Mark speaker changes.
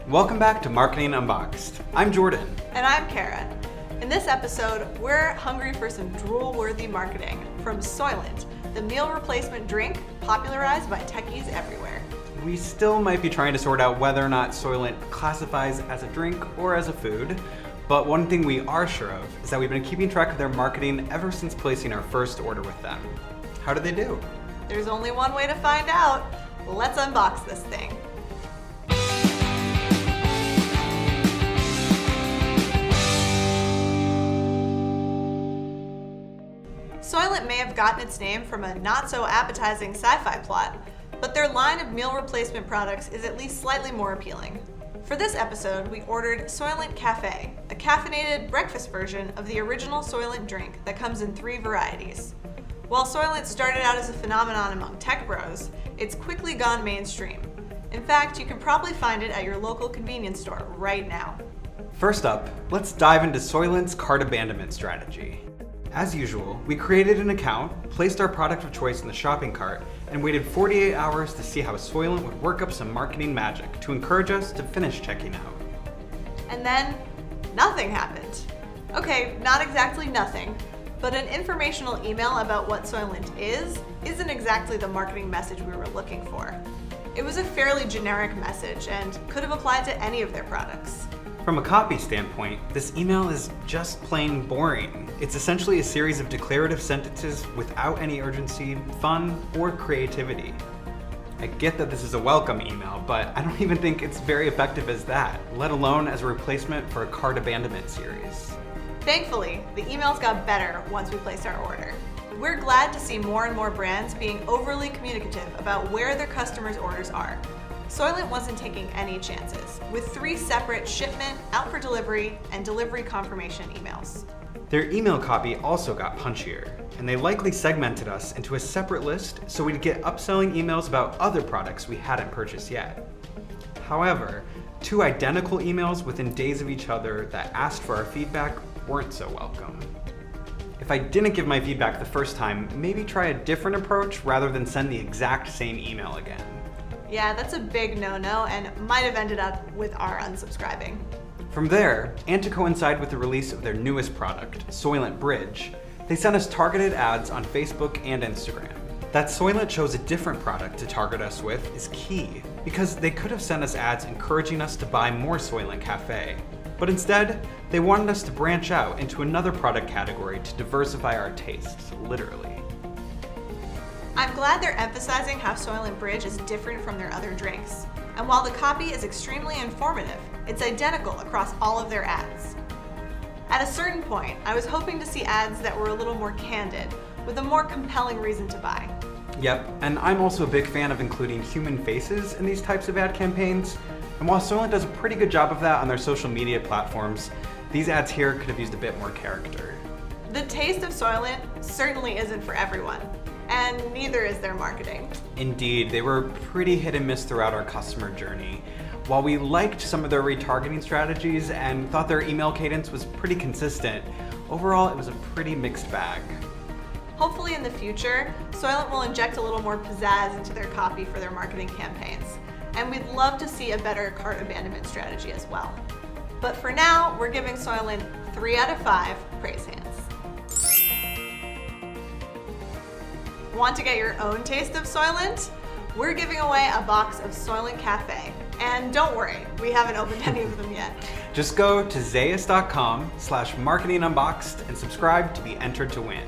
Speaker 1: Welcome back to Marketing Unboxed. I'm Jordan.
Speaker 2: And I'm Kara. In this episode, we're hungry for some drool-worthy marketing from Soylent, the meal replacement drink popularized by techies everywhere.
Speaker 1: We still might be trying to sort out whether or not Soylent classifies as a drink or as a food, but one thing we are sure of is that we've been keeping track of their marketing ever since placing our first order with them. How did they do?
Speaker 2: There's only one way to find out. Let's unbox this thing. Soylent may have gotten its name from a not-so-appetizing sci-fi plot, but their line of meal replacement products is at least slightly more appealing. For this episode, we ordered Soylent Cafe, a caffeinated breakfast version of the original Soylent drink that comes in 3 varieties. While Soylent started out as a phenomenon among tech bros, it's quickly gone mainstream. In fact, you can probably find it at your local convenience store right now.
Speaker 1: First up, let's dive into Soylent's cart abandonment strategy. As usual, we created an account, placed our product of choice in the shopping cart, and waited 48 hours to see how Soylent would work up some marketing magic to encourage us to finish checking out.
Speaker 2: And then, nothing happened. Okay, not exactly nothing, but an informational email about what Soylent isn't exactly the marketing message we were looking for. It was a fairly generic message and could have applied to any of their products.
Speaker 1: From a copy standpoint, this email is just plain boring. It's essentially a series of declarative sentences without any urgency, fun, or creativity. I get that this is a welcome email, but I don't even think it's very effective as that, let alone as a replacement for a cart abandonment series.
Speaker 2: Thankfully, the emails got better once we placed our order. We're glad to see more and more brands being overly communicative about where their customers' orders are. Soylent wasn't taking any chances, with 3 separate shipment, out for delivery, and delivery confirmation emails.
Speaker 1: Their email copy also got punchier, and they likely segmented us into a separate list so we'd get upselling emails about other products we hadn't purchased yet. However, 2 identical emails within days of each other that asked for our feedback weren't so welcome. If I didn't give my feedback the first time, maybe try a different approach rather than send the exact same email again.
Speaker 2: Yeah, that's a big no-no and might have ended up with our unsubscribing.
Speaker 1: From there, and to coincide with the release of their newest product, Soylent Bridge, they sent us targeted ads on Facebook and Instagram. That Soylent chose a different product to target us with is key, because they could have sent us ads encouraging us to buy more Soylent Cafe. But instead, they wanted us to branch out into another product category to diversify our tastes, literally.
Speaker 2: I'm glad they're emphasizing how Soylent Bridge is different from their other drinks. And while the copy is extremely informative, it's identical across all of their ads. At a certain point, I was hoping to see ads that were a little more candid, with a more compelling reason to buy.
Speaker 1: Yep, and I'm also a big fan of including human faces in these types of ad campaigns. And while Soylent does a pretty good job of that on their social media platforms, these ads here could have used a bit more character.
Speaker 2: The taste of Soylent certainly isn't for everyone, and neither is their marketing.
Speaker 1: Indeed, they were pretty hit and miss throughout our customer journey. While we liked some of their retargeting strategies and thought their email cadence was pretty consistent, overall it was a pretty mixed bag.
Speaker 2: Hopefully in the future, Soylent will inject a little more pizzazz into their copy for their marketing campaigns. And we'd love to see a better cart abandonment strategy as well. But for now, we're giving Soylent 3 out of 5 praise hands. Want to get your own taste of Soylent? We're giving away a box of Soylent Cafe. And don't worry, we haven't opened any of them yet.
Speaker 1: Just go to zayas.com/marketingunboxed and subscribe to be entered to win.